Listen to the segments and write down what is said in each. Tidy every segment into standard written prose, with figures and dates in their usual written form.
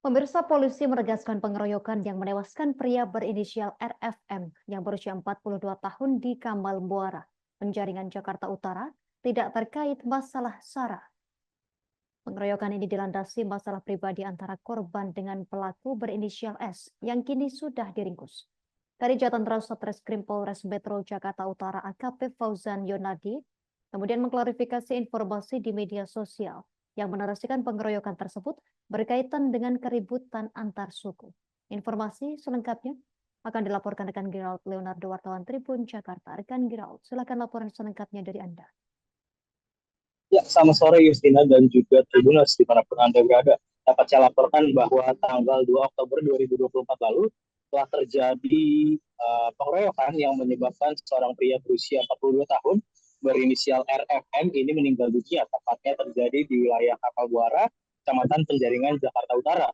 Pemirsa, polisi menegaskan pengeroyokan yang menewaskan pria berinisial RFM yang berusia 42 tahun di Kamal Muara, Penjaringan Jakarta Utara, tidak terkait masalah SARA. Pengeroyokan ini dilandasi masalah pribadi antara korban dengan pelaku berinisial S yang kini sudah diringkus. Dari Jatantras Satreskrim Polres Metro Jakarta Utara AKP Fauzan Yonadi kemudian mengklarifikasi informasi di media sosial yang menarasikan pengeroyokan tersebut berkaitan dengan keributan antar suku. Informasi selengkapnya akan dilaporkan rekan Gerald Leonardo, wartawan Tribun Jakarta. Rekan Gerald, silakan laporan selengkapnya dari Anda. Ya, selamat sore Justina dan juga Tribuners dimanapun Anda berada. Dapat saya laporkan bahwa tanggal 2 Oktober 2024 lalu telah terjadi pengeroyokan yang menyebabkan seorang pria berusia 42 tahun berinisial RFM ini meninggal dunia, tepatnya terjadi di wilayah Kapal Muara, Kecamatan Penjaringan, Jakarta Utara.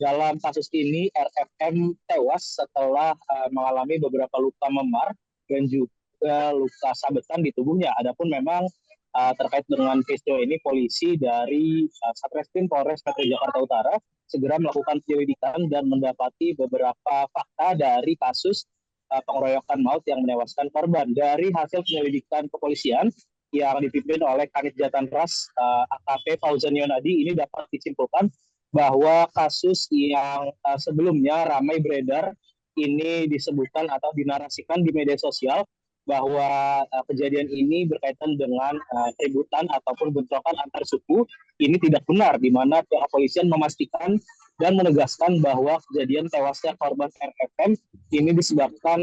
Dalam kasus ini, RFM tewas setelah mengalami beberapa luka memar dan juga luka sabetan di tubuhnya. Adapun memang terkait dengan peristiwa ini, polisi dari Satreskrim Polres Metro Jakarta Utara segera melakukan penyelidikan dan mendapati beberapa fakta dari kasus pengeroyokan maut yang menewaskan korban. Dari hasil penyelidikan kepolisian yang dipimpin oleh Kanit Jatantras AKP Fauzan Yonadi, ini dapat disimpulkan bahwa kasus yang sebelumnya ramai beredar ini disebutkan atau dinarasikan di media sosial bahwa kejadian ini berkaitan dengan keributan ataupun bentrokan antar suku. Ini tidak benar, di mana pihak kepolisian memastikan dan menegaskan bahwa kejadian tewasnya korban RFM ini disebabkan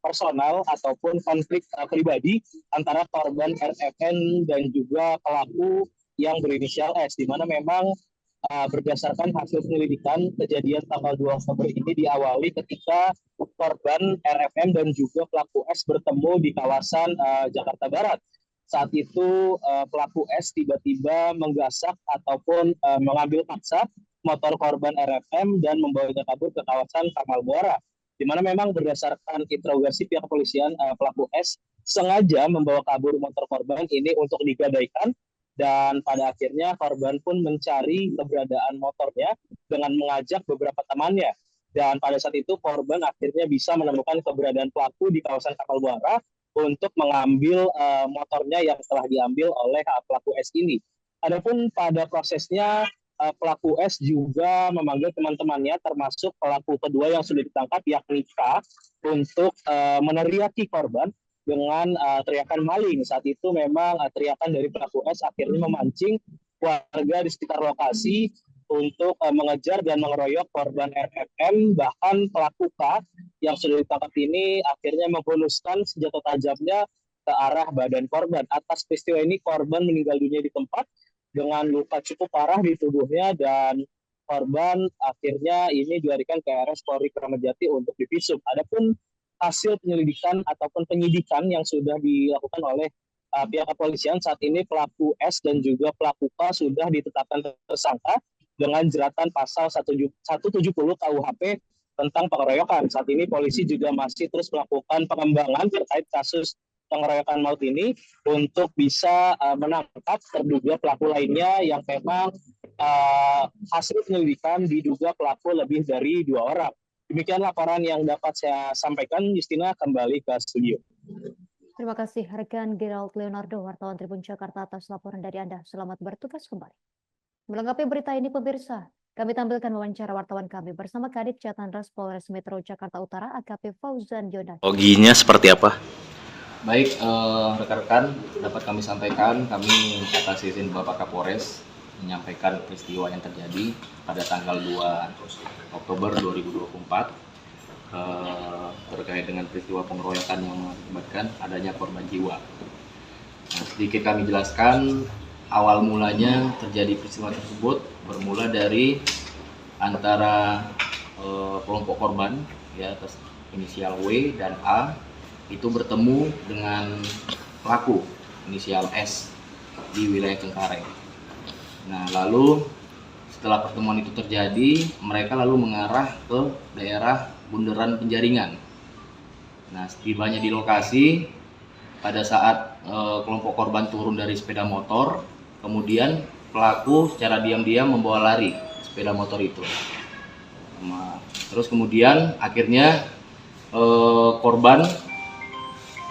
personal ataupun konflik pribadi antara korban RFM dan juga pelaku yang berinisial S, di mana memang berdasarkan hasil penyelidikan, kejadian tanggal 2 Oktober ini diawali ketika korban RFM dan juga pelaku S bertemu di kawasan Jakarta Barat. Saat itu pelaku S tiba-tiba menggasak ataupun mengambil paksa motor korban RFM dan membawanya kabur ke kawasan Kamal Muara, di mana memang berdasarkan interogasi pihak kepolisian, pelaku S sengaja membawa kabur motor korban ini untuk digadaikan, dan pada akhirnya korban pun mencari keberadaan motornya dengan mengajak beberapa temannya. Dan pada saat itu korban akhirnya bisa menemukan keberadaan pelaku di kawasan Kapal Muara untuk mengambil motornya yang telah diambil oleh pelaku S ini. Adapun pada prosesnya pelaku S juga memanggil teman-temannya termasuk pelaku kedua yang sudah ditangkap yakni K untuk meneriaki korban dengan teriakan maling. Saat itu memang teriakan dari pelaku S akhirnya memancing warga di sekitar lokasi untuk mengejar dan mengeroyok korban RFM. Bahkan pelaku K yang sudah ditangkap ini akhirnya menghunuskan senjata tajamnya ke arah badan korban. Atas peristiwa ini korban meninggal dunia di tempat dengan luka cukup parah di tubuhnya, dan korban akhirnya ini dilarikan ke RS Polri Kramat Jati untuk divisum. Adapun hasil penyelidikan ataupun penyidikan yang sudah dilakukan oleh pihak kepolisian, saat ini pelaku S dan juga pelaku K sudah ditetapkan tersangka dengan jeratan pasal 170 KUHP tentang pengeroyokan. Saat ini polisi juga masih terus melakukan pengembangan terkait kasus pengeroyokan maut ini untuk bisa menangkap terduga pelaku lainnya yang memang hasil penyelidikan diduga pelaku lebih dari 2 orang. Demikian laporan yang dapat saya sampaikan. Justina, kembali ke studio. Terima kasih rekan Gerald Leonardo, wartawan Tribun Jakarta, atas laporan dari Anda. Selamat bertugas kembali. Melengkapi berita ini, pemirsa, kami tampilkan wawancara wartawan kami bersama Kadit Jatantras Polres Metro Jakarta Utara AKP Fauzan Yonadi. Loginya seperti apa? Baik, rekan-rekan, dapat kami sampaikan, kami atas izin Bapak Kapolres menyampaikan peristiwa yang terjadi pada tanggal 2 Oktober 2024 terkait dengan peristiwa pengeroyokan yang mengakibatkan adanya korban jiwa. Nah, sedikit kami jelaskan, awal mulanya terjadi peristiwa tersebut bermula dari antara kelompok korban, ya, atas inisial W dan A, itu bertemu dengan pelaku inisial S di wilayah Cengkareng. Nah, lalu setelah pertemuan itu terjadi, mereka lalu mengarah ke daerah Bundaran Penjaringan. Nah, setibanya di lokasi, pada saat kelompok korban turun dari sepeda motor, kemudian pelaku secara diam-diam membawa lari sepeda motor itu. Terus kemudian akhirnya korban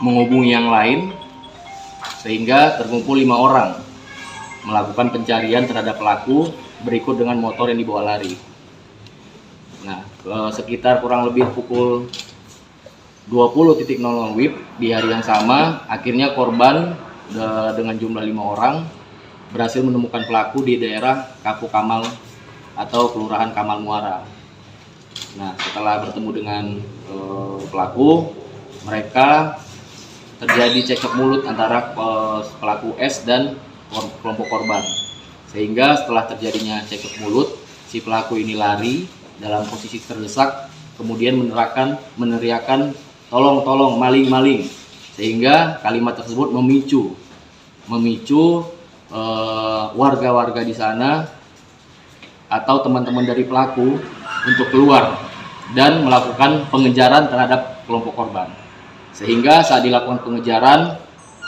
menghubungi yang lain sehingga terkumpul 5 orang melakukan pencarian terhadap pelaku berikut dengan motor yang dibawa lari. Nah, sekitar kurang lebih pukul 20.00 WIB di hari yang sama, akhirnya korban dengan jumlah 5 orang berhasil menemukan pelaku di daerah Kapu Kamal atau Kelurahan Kamal Muara. Nah, setelah bertemu dengan pelaku, mereka terjadi cekcok mulut antara pelaku S dan kelompok korban. Sehingga setelah terjadinya cekcok mulut, si pelaku ini lari dalam posisi terdesak, kemudian meneriakan tolong, maling. Sehingga kalimat tersebut memicu warga-warga di sana atau teman-teman dari pelaku untuk keluar dan melakukan pengejaran terhadap kelompok korban. Sehingga saat dilakukan pengejaran,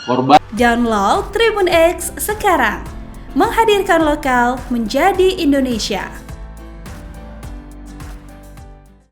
korban Download Tribun X sekarang, menghadirkan lokal menjadi Indonesia.